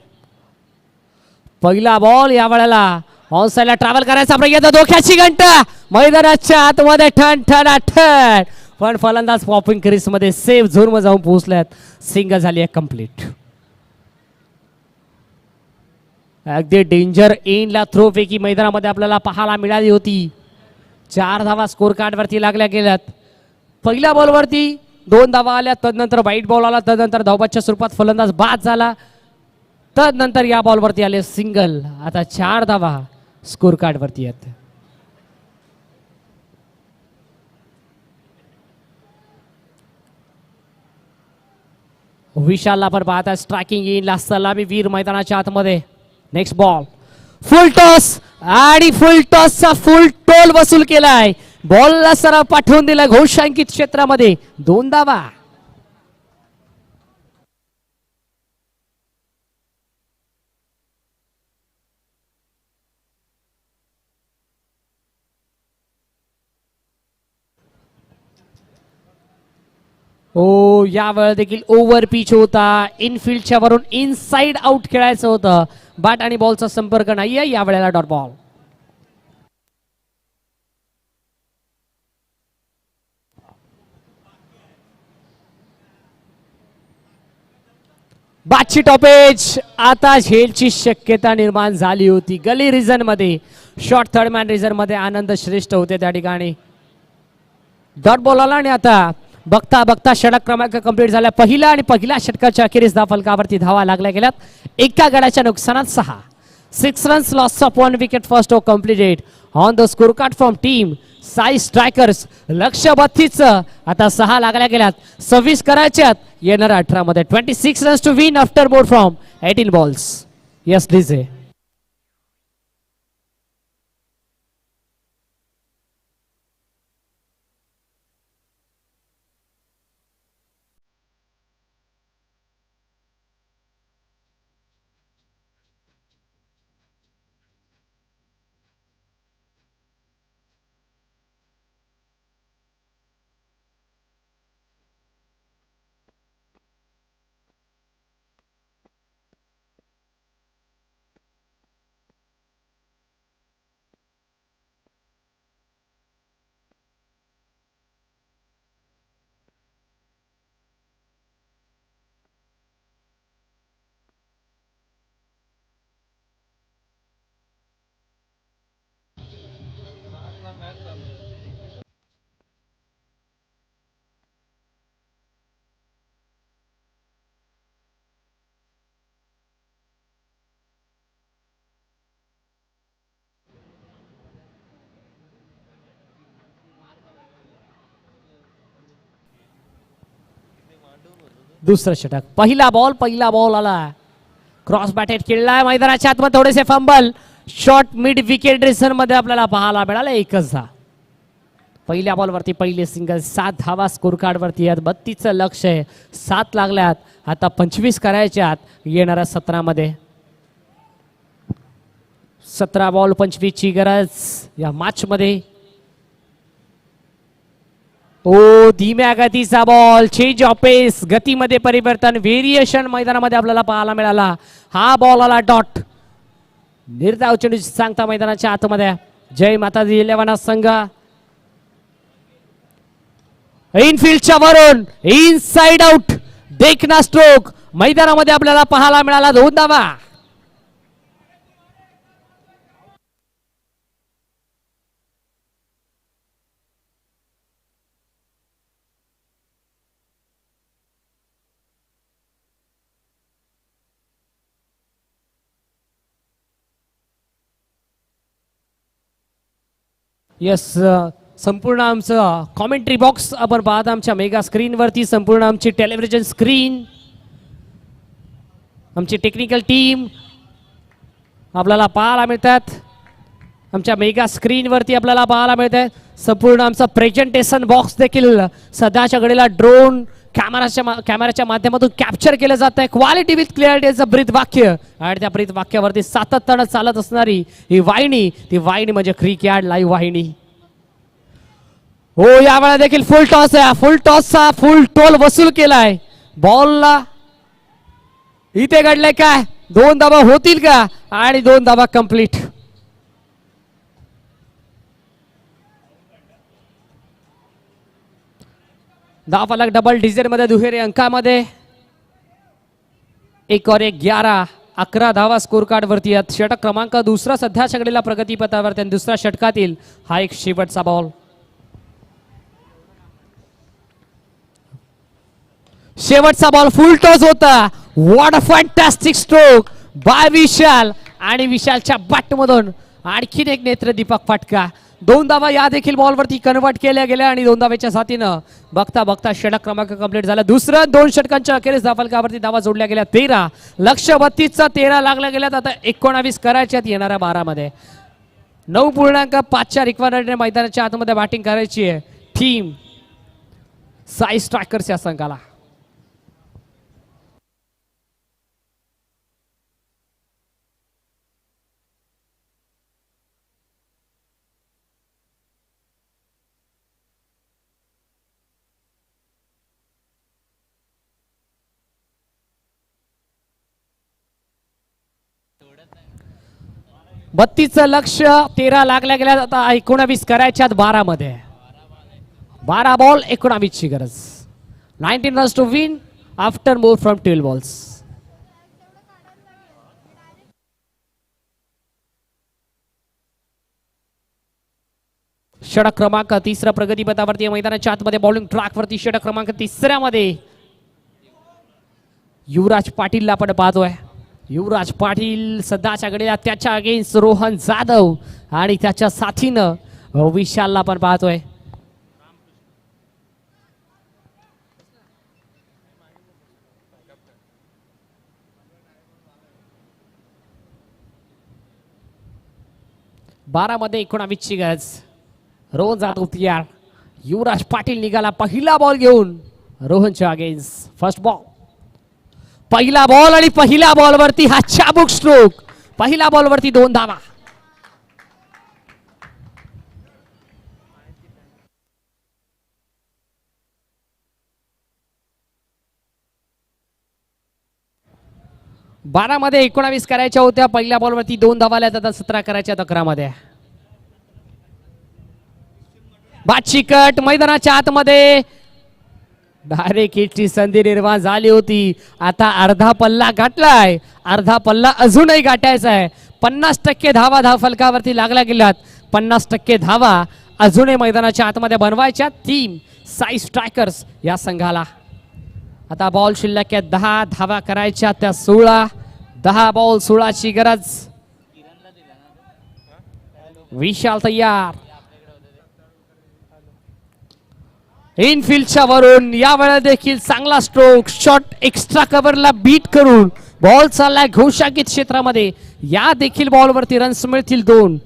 पहिला बॉल या वेळेला ऑन साइडला ट्रॅव्हल करायचा प्रयत्न, धोक्याची घंटा मैदानाच्या आतमध्ये ठण ठण ठण, पण फलंदाज पॉपिंग क्रीज मध्ये सेफ झोन मध्ये जाऊन पोहोचल्यात. सिंगल झाली आहे कंप्लीट. अगदी डेंजर एंडला थ्रो पैकी मैदानामध्ये आपल्याला पाहायला मिळाली होती. 4 धावा स्कोर कार्ड वरती लागल्या गेल्यात. पहिल्या बॉलवरती 2 धावा आल्या, तदनंतर वाईट बॉल आला, तदनंतर धावबादच्या स्वरूपात फलंदाज बाद झाला, तदनंतर या बॉलवरती आले सिंगल. आता 4 धावा स्कोर कार्ड वरती आहेत. विशालला आपण पाहता स्ट्रायकिंग येईल, सलामी वीर मैदानाच्या आतमध्ये. नेक्स्ट बॉल फुल टॉस आणि फुल टॉसचा फुल टोल वसूल केलाय. बॉलला सराव पाठवून दिला घोषांकित क्षेत्रामध्ये. 2 धावा. ओ यावेळी देखील ओव्हर पिच होता. इनफिल्डच्या वरून इनसाइड आउट खेळायचं होतं. बॅट आणि बॉलचा संपर्क नाहीये यावेळेला. Dot ball. बादची टॉपेज. आता झेलची शक्यता निर्माण झाली होती. गली रिजन मध्ये शॉर्ट थर्ड मॅन रिजन मध्ये आनंद श्रेष्ठ होते त्या ठिकाणी. डॉट बॉल आला आणि आता बघता बघता षटक क्रमांक कंप्लीट झाला. पहिल्या षटकाच्या अखेरीस फलकावरती धावा लागल्या गेल्यात. एका गड्याच्या नुकसानात 6 runs loss of 1 wicket. First over completed on the score card from team Sai strikers. लक्ष 32. आता 6 लागल्या गेल्यात. 26 करायच्यात येणार 18 मध्ये. 26 runs to win after board from 18 balls. Yes DJ. दुसरं षटक. पहिला बॉल आला. क्रॉस बॅटेड खेळलाय मैदानाच्या आतमध्ये. थोडेसे fumble short mid wicket reason मध्ये आपल्याला पाहायला मिळाला. 1 धाव. पहिल्या बॉलवरती पहिले सिंगल. 7 धावा स्कोर कार्ड वरती आहेत. 32चं लक्ष आहे. 7 लागल्यात. आता 25 करायच्यात येणाऱ्या 17 मध्ये. 17 बॉल 25 ची गरज या मॅच मध्ये. ओ धीम्या गतीचा बॉल. चेंज ऑफ पेस. गतीमध्ये परिवर्तन. व्हेरिएशन मैदानामध्ये आपल्याला पाहायला मिळाला. हा बॉल आला डॉट. निर्धाव चेंडू सांगता मैदानाच्या आतमध्ये. जय माता दी 11 संघ. इनफिल्डच्या वरून इनसाइड आउट. देखना स्ट्रोक मैदानामध्ये आपल्याला पाहायला मिळाला. 2 धावा. यस संपूर्ण आमचं कॉमेंट्री बॉक्स आपण पाहता आमच्या मेगा स्क्रीनवरती. संपूर्ण आमची टेलिव्हिजन स्क्रीन, आमची टेक्निकल टीम आपल्याला पाहायला मिळतात. आमच्या मेगा स्क्रीनवरती आपल्याला पाहायला मिळतात. संपूर्ण आमचं प्रेझेंटेशन बॉक्स देखील सध्याच्या घडीला ड्रोन कॅमेराच्या माध्यमातून कॅप्चर केलं जात आहे. क्वालिटी विथ क्लिअरिटीचं ब्रीद वाक्य आणि त्या ब्रीद वाक्यावरती सातत्यानं चालत असणारी ही वाहिनी, ती वाहिनी म्हणजे क्रिकेट लाईव्ह वाहिनी. हो यावेळेला देखील फुल टॉस आहे. फुल टॉसचा फुल टोल वसूल केलाय. बॉलला इथे घडलंय काय, 2 धावा होतील का, आणि 2 धावा कंप्लीट. धावफलक डबल डिजिट मध्ये दुहेरी अंकामध्ये 1 और 1 11 11 धावा स्कोर कार्ड वरती आहेत. षटक क्रमांक दुसरा सध्याच्या घडीला प्रगतीपथावरती आणि दुसऱ्या षटकातील हा एक शेवटचा बॉल. शेवटचा बॉल फुल टॉस होता. What a fantastic stroke by Vishal, आणि विशालच्या बॅट मधून आणखीन एक नेत्र दीपक फाटका. 2 धावा या देखील बॉलवरती कन्वर्ट केल्या गेल्या आणि 2 धावेच्या साथीनं बघता बघता षटक क्रमांक कंप्लीट झाला. दुसऱ्या 2 षटकांच्या अखेरीस धावफलकावरती धावा जोडल्या गेल्या 13. लक्ष 32चा 13 लागल्या गेल्यात. आता 19 करायच्यात येणाऱ्या 12 मध्ये. 9.5च्या रिक्वायरमेंटने मैदानाच्या आतमध्ये बॅटिंग करायची आहे टीम साई स्ट्रायकर्स या संघाला. बत्तीसचं लक्ष 13 लागल्या गेल्या. आता 19 करायच्यात 12 मध्ये. 12 बॉल 19 ची गरज. 19 runs to win after more from 12 balls. षटक क्रमांक 3 प्रगतीपथावरती मैदानाच्या आतमध्ये बॉलिंग ट्रॅक वरती षटक क्रमांक 3 मध्ये युवराज पाटीलला आपण पाहतोय. युवराज पाटील सध्याच्या घडीला त्याच्या अगेन्स्ट रोहन जाधव आणि त्याच्या साथीनं विशालला पण पाहतोय. बारा मध्ये 19 ची गरज. रोहन जाधव तयार. युवराज पाटील निघाला पहिला बॉल घेऊन रोहनच्या अगेन्स्ट. फर्स्ट बॉल, पहिला बॉल आणि पहिल्या बॉलवरती हा चाबूक स्ट्रोक. पहिल्या बॉलवरती 2 धावा. बारा मध्ये 19 करायच्या होत्या. पहिल्या बॉलवरती 2 धावा आल्या. आता 17 करायच्या 11 मध्ये. बादशी कट मैदानाच्या आतमध्ये डायरेक्ट हिटची संधी निर्माण झाली होती. आता अर्धा पल्ला गाठलाय. अर्धा पल्ला अजूनही गाठायचा आहे. 50% धावा धावफलकावरती लागल्या गेल्यात. 50% धावा अजूनही मैदानाच्या आतमध्ये बनवायच्या टीम साई स्ट्रायकर्स या संघाला. आता बॉल शिल्लक आहे 10. धावा करायच्या त्या 16. 10 बॉल 16 ची गरज. विशाल तयार. इनफिल्डच्या वरून यावेळेला देखील चांगला स्ट्रोक. शॉट एक्स्ट्रा कव्हरला बीट करून बॉल चाललाय घोषाकीत क्षेत्रामध्ये. या देखील बॉलवरती रन्स मिळतील 2.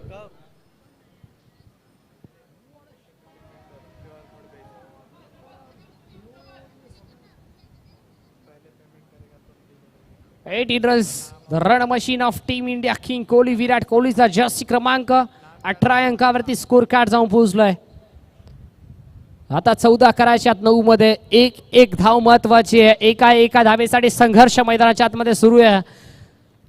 Runs. The run machine of team India king Kohli. Virat कोहलीचा जर्सी क्रमांक 18 अंकावरती स्कोर कार्ड जाऊन पोहोचलोय. आता 14 करायच्यात 9 मध्ये. एक धाव महत्वाची आहे. एका धावेसाठी संघर्ष मैदानाच्या आतमध्ये सुरू आहे.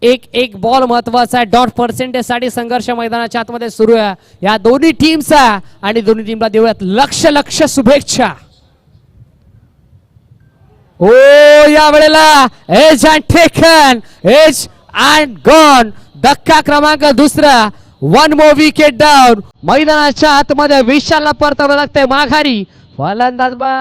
एक बॉल महत्वाचा आहे. डॉट पर्सेंटेज साठी संघर्ष मैदानाच्या आतमध्ये सुरू आहे या दोन्ही टीमचा. आणि दोन्ही टीमला देऊयात लक्ष शुभेच्छा. ओ या वेळेला edge and taken, edge and gone. धक्का क्रमांक 2. 1 मोर विकेट डाऊन. मैदानाच्या आतमध्ये विशालला परतावं लागतंय माघारी. फलंदाज बा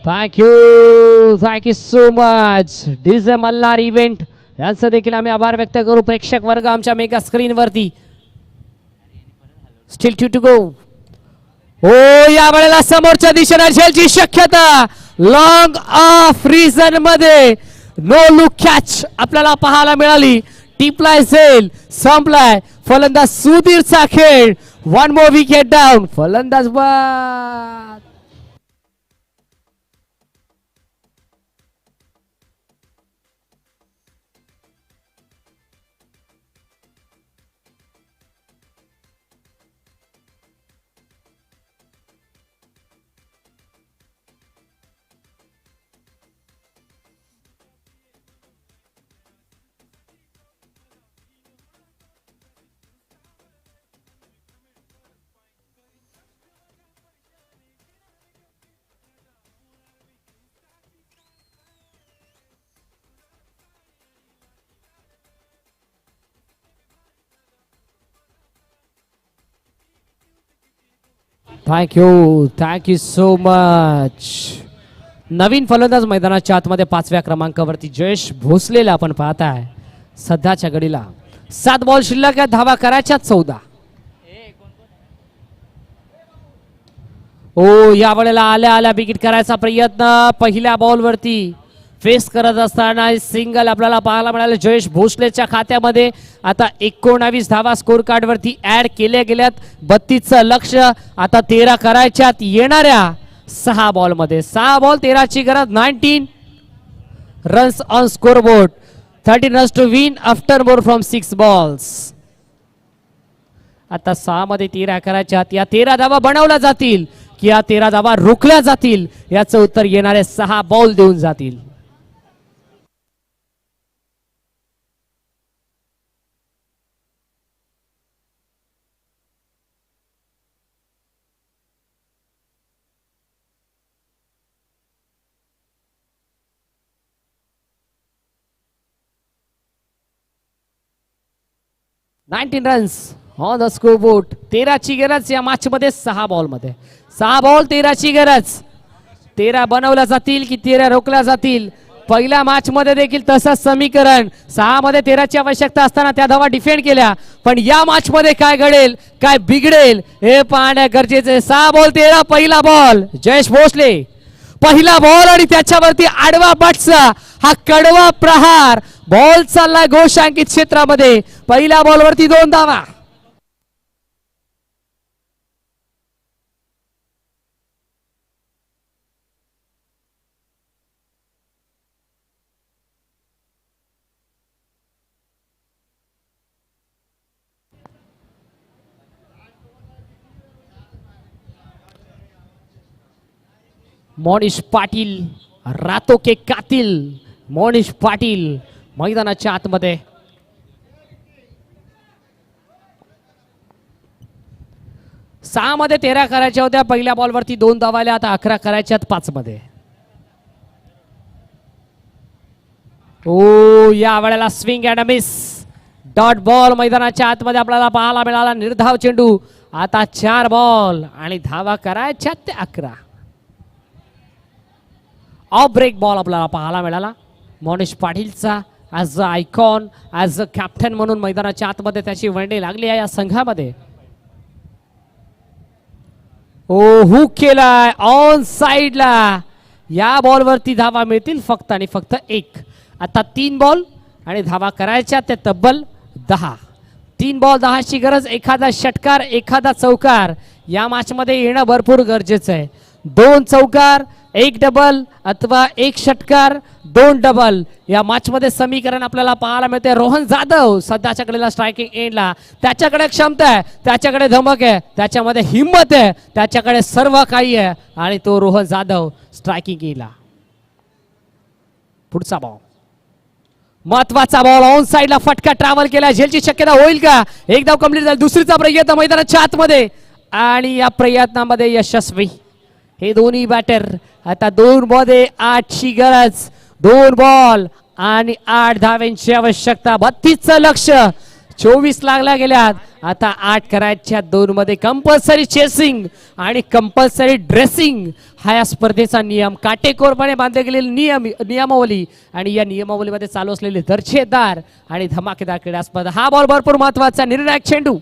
thank you so much DJ Malhar event यांचं देखील आम्ही आभार व्यक्त करू. प्रेक्षक वर्ग आमच्या मेगा स्क्रीन वरती स्टील टू गो. हो, या वेळेला समोरच्या दिशेने झेलची शक्यता लॉंग ऑफ रिझन मध्ये नो लुक कॅच आपल्याला पाहायला मिळाली. टिपलाय झेल, संपलाय फलंदाज सुधीरचा खेळ. One more wicket down. फलंदाज बाद. Thank you so much. नवीन फलंदाज मैदानाच्या आतमध्ये 5व्या क्रमांकावरती जयेश भोसलेला आपण पाहताय. सध्याच्या घडीला 7 बॉल शिल्लक आहे. धावा करायच्या 14. ओ, या वेळेला आल्या आल्या विकेट करायचा प्रयत्न. पहिल्या बॉलवरती फेस करत असताना सिंगल आपल्याला पाहायला मिळालं जयेश भोसलेच्या खात्यामध्ये. आता 19 धावा स्कोर कार्ड वरती ऍड केल्या गेल्यात. 32चं लक्ष आता 13 करायच्यात येणाऱ्या 6 बॉल मध्ये. 6 बॉल 13ची गरज. 19 runs on scoreboard. 13 runs to win after more from 6 balls. आता 6 मध्ये 13 करायच्यात. या 13 धावा बनवल्या जातील की या 13 धावा रोखल्या जातील याचं उत्तर येणारे 6 बॉल देऊन जातील. Nineteen runs on the score board. 13ची गरज या मॅच मध्ये. 6 बॉल मध्ये 6 बॉल 13ची गरज. 13 बनवल्या जातील की 13 रोखल्या जातील. पहिल्या मॅच मध्ये देखील तसंच समीकरण. 6 मध्ये 13ची आवश्यकता असताना त्या धावा डिफेंड केल्या. पण या मॅच मध्ये काय घडेल, काय बिघडेल हे पाहणे गरजेचे. 6 बॉल 13. पहिला बॉल जयेश भोसले. पहिला बॉल आणि त्याच्यावरती आडवा बटचा हा कडवा प्रहार. बॉल चाललाय गोशांकित क्षेत्रामध्ये. पहिल्या बॉलवरती 2 धावा. मोनिश पाटील रातो के कातिल. मोनिश पाटील मैदानाच्या आतमध्ये. सहा मध्ये 13 करायच्या होत्या. पहिल्या बॉलवरती 2 धावा आल्या. आता 11 करायच्यात 5 मध्ये. ओ, या वेळेला swing and miss. Dot ball मैदानाच्या आतमध्ये आपल्याला पाहायला मिळाला. निर्धाव चेंडू. आता 4 बॉल आणि धावा करायच्या ते 11. ऑफ ब्रेक बॉल आपल्याला पाहायला मिळाला. मोनिश पाटीलचा as a icon, as a captain म्हणून मैदानाच्या आतमध्ये त्याची वंडे लागली आहे या संघामध्ये. ओ, हुक केलाय ऑन साइडला. या बॉलवरती धावा मिळतील फक्त आणि फक्त 1. आता 3 बॉल आणि धावा करायच्या ते तब्बल 10. 3 बॉल 10ची गरज. एखादा षटकार, एखादा चौकार या मॅच मध्ये येणं भरपूर गरजेचं आहे. 2 चौकार, 1 डबल अथवा 1 षटकार, 2 डबल या मॅच मध्ये समीकरण आपल्याला पाहायला मिळते. रोहन जाधव सध्याच्याकडे स्ट्रायकिंग एंडला. त्याच्याकडे क्षमता आहे, त्याच्याकडे धमक आहे, त्याच्यामध्ये हिंमत आहे, त्याच्याकडे सर्व काही आहे आणि तो रोहन जाधव स्ट्रायकिंग एंडला. पुढचा बॉल महत्वाचा बॉल ऑन साइडला. फटका ट्रॅव्हल केला. झेलची शक्यता होईल का? एक धाव कंप्लीट झाली. दुसरीचा प्रयत्न मैदानाच्या आतमध्ये आणि या प्रयत्नामध्ये यशस्वी हे दोन्ही बॅटर. आता 2 मध्ये 8ची गरज. 2 बॉल आणि 8 धाव्यांची आवश्यकता. 32चं लक्ष. 24 लागल्या गेल्यात. आता 8 करायच्या 2 मध्ये कंपल्सरी चेसिंग आणि कंपल्सरी ड्रेसिंग हा या स्पर्धेचा नियम, काटेकोरपणे बांधले गेलेले नियमावली आणि या नियमावलीमध्ये चालू असलेले दर्जेदार आणि धमाकेदार क्रीडा स्पर्धा. हा बॉल भरपूर महत्वाचा, निर्णायक चेंडू.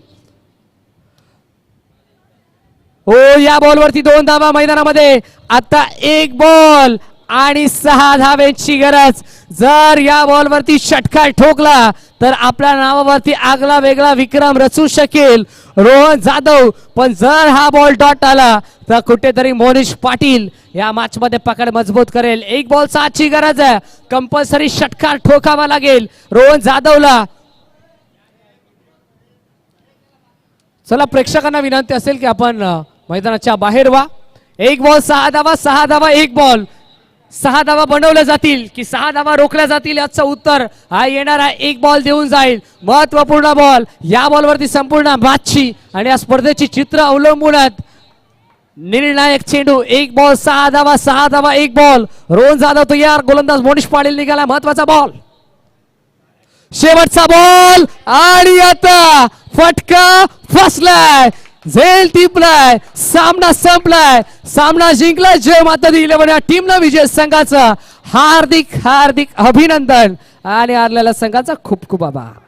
हो, या बॉलवरती 2 धावा मैदानामध्ये. आता 1 बॉल आणि 6 धावेची गरज. जर या बॉलवरती षटकार ठोकला तर आपल्या नावावरती आगला वेगळा विक्रम रचू शकेल रोहन जाधव. पण जर हा बॉल डॉट आला तर कुठेतरी मोनिश पाटील या मॅच मध्ये पकड मजबूत करेल. 1 बॉल 6ची गरज आहे. कंपल्सरी षटकार ठोकावा लागेल रोहन जाधवला. चला, प्रेक्षकांना विनंती असेल की आपण मैदानाच्या बाहेर व्हा. 1 बॉल 6 धावा, 6 धावा 1 बॉल. 6 धावा बनवल्या जातील की 6 धावा रोखल्या जातील याचं उत्तर हा येणारा 1 बॉल देऊन जाईल. महत्वपूर्ण बॉल. या बॉलवरती संपूर्ण मॅचची आणि या स्पर्धेची चित्र अवलंबून आहेत. निर्णायक चेंडू. 1 बॉल 6 धावा, 6 धावा 1 बॉल. रोहन जाधव तयार, गोलंदाज मोनिश पाटील निघाला. महत्वाचा बॉल, शेवटचा बॉल आणि आता फटका फसलाय, झेल टिपलाय, सामना संपलाय, सामना जिंकलाय. जय माता दी 11 या टीमनं विजय संघाचा हार्दिक हार्दिक अभिनंदन आणि हारलेल्या संघाचा खूप खूप आभार.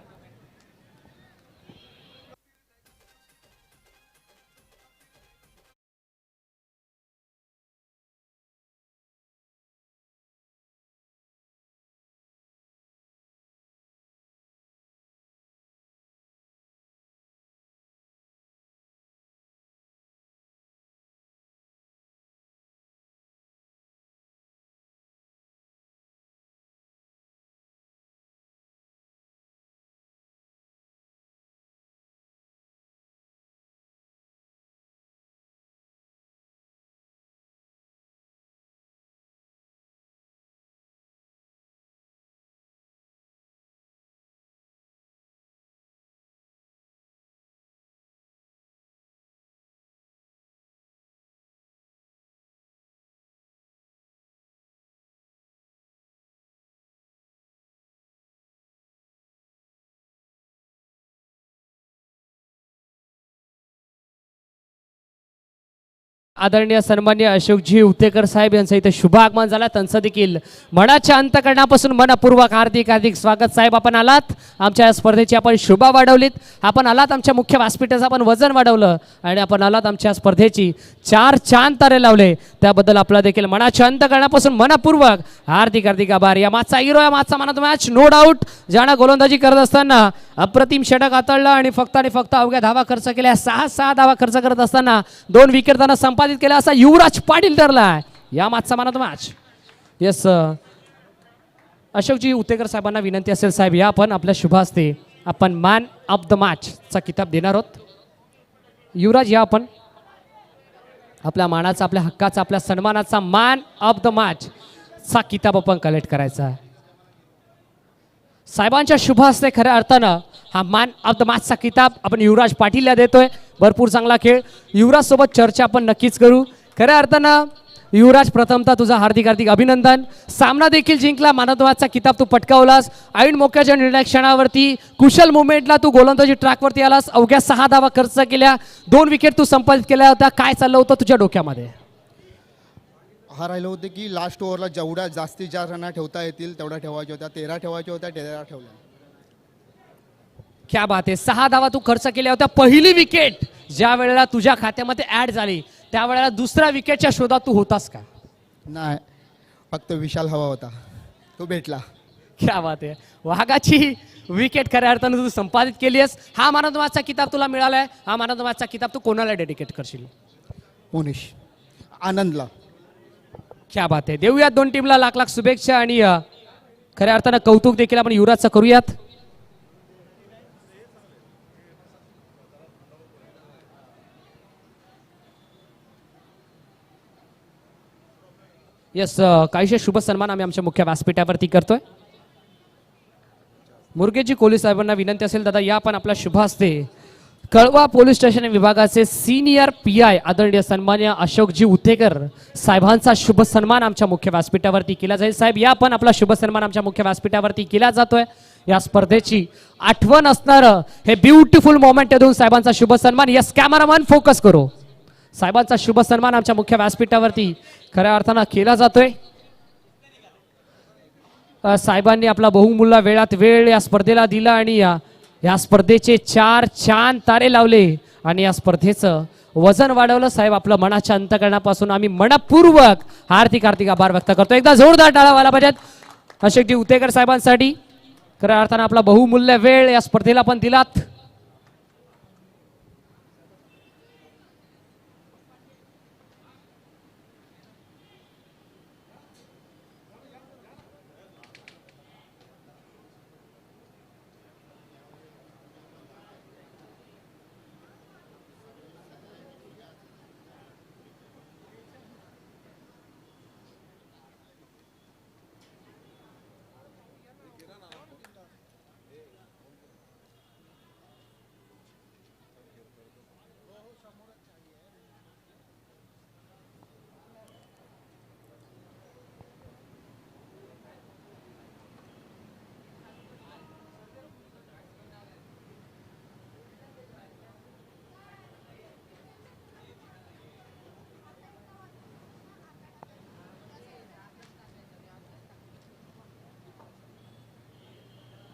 आदरणीय सन्मान्य अशोकजी उतेकर साहेब यांचं इथे शुभ आगमन झालं. त्यांचं देखील मनाच्या अंतकरणापासून मनपूर्वक हार्दिक हार्दिक स्वागत. साहेब, आपण आलात आमच्या या स्पर्धेची, आपण शुभा वाढवलीत. आपण आलात आमच्या मुख्य व्यासपीठाचं आपण वजन वाढवलं आणि आपण आलात आमच्या स्पर्धेची 4 चांद तारे लावले. त्याबद्दल आपला देखील मनाच्या अंतकरणापासून मनपूर्वक हार्दिक हार्दिक आभार. या मागचा हिरो, या मागचा मनात मॅच नो डाऊट. ज्यानं गोलंदाजी करत असताना अप्रतिम षटक हाताळलं आणि फक्त अवघ्या धावा खर्च केल्या. 6 धावा खर्च करत असताना 2 विकेट त्यांना संपादित केला असा युवराज पाटील ठरलाय या मॅचचा man of the match. Yes, अशोकजी उतेकर साहेबांना विनंती असेल साहेब, या आपण आपल्या शुभ हस्ते आपण मॅन ऑफ द मॅच चा किताब देणार आहोत. युवराज, या आपण आपल्या मानाचा, आपल्या हक्काचा, आपल्या सन्मानाचा मॅन ऑफ द मॅच चा किताब आपण कलेक्ट करायचा आहे. साहेबांच्या शुभ हस्ते खऱ्या अर्थानं हा मॅन ऑफ द मॅचचा किताब आपण युवराज पाटीलला देतोय. भरपूर चांगला खेळ. युवराज सोबत चर्चा आपण नक्कीच करू. खऱ्या अर्थानं युवराज, प्रथमतः तुझा हार्दिक हार्दिक अभिनंदन. सामना देखील जिंकला, मॅन ऑफ द मॅचचा किताब तू पटकावलास. ऐन मोक्याच्या निर्णायक क्षणावरती कुशल मुवमेंटला तू गोलंदाजी ट्रॅकवरती आलास. अवघ्या 6 धावा खर्च केल्या, 2 विकेट तू संपादित केल्या होत्या. काय चाललं होतं तुझ्या डोक्यामध्ये? हा राहिलं होतं की लास्ट ओव्हरला जेवढ्या जास्तीत जास्त रना ठेवता येतील तेवढ्या ठेवायच्या होत्या. 13 ठेवायच्या होत्या, 13 ठेवल्या. क्या बात आहे. 6 धावा तू खर्च केल्या होत्या. पहिली विकेट ज्या वेळेला तुझ्या खात्यामध्ये ऍड झाली त्यावेळेला दुसऱ्या विकेटच्या शोधात तू होतास का? नाही, फक्त विशाल हवा होता, तो भेटला. क्या बात आहे. वाघाची विकेट खऱ्या अर्थानं तू संपादित केली आहेस. हा मॅन ऑफ द मॅचचा किताब तुला मिळालाय. हा मॅन ऑफ द मॅचचा किताब तू कोणाला डेडिकेट करशील? मोनिश आनंदला. क्या बात आहे. देऊयात 2 टीमला लाख लाख शुभेच्छा आणि खऱ्या अर्थानं कौतुक देखील आपण युवराजचं करूयात. येस, काहीशे शुभ सन्मान आम्ही आमच्या मुख्य व्यासपीठावरती करतोय. मुरगेजी कोहली साहेबांना विनंती असेल दादा, या पण आपला शुभ हस्ते कळवा पोलीस स्टेशन विभागाचे सिनियर PI आदरणीय सन्मान्य अशोकजी उतेकर साहेबांचा शुभ सन्मान आमच्या मुख्य व्यासपीठावरती केला जाईल. साहेब, या पण आपला शुभ सन्मान आमच्या मुख्य व्यासपीठावरती केला जातोय. या स्पर्धेची आठवण असणारं हे ब्युटिफुल मोमेंट देऊन साहेबांचा शुभ सन्मान. यस कॅमेरामॅन फोकस करो. साहेबांचा शुभ सन्मान आमच्या मुख्य व्यासपीठावरती खऱ्या अर्थानं केला जातोय. साहेबांनी आपला बहुमूल्य वेळात वेळ या स्पर्धेला दिला आणि या स्पर्धेचे 4 छान तारे लावले आणि या स्पर्धेचं वजन वाढवलं. साहेब आपलं मनाच्या अंतकरणापासून आम्ही मनपूर्वक हार्दिक आभार व्यक्त करतो. एकदा जोरदार टाळ्या व्हायला पाहिजेत अशोकजी उतेकर साहेबांसाठी. खऱ्या अर्थानं आपला बहुमूल्य वेळ या स्पर्धेला पण दिलात.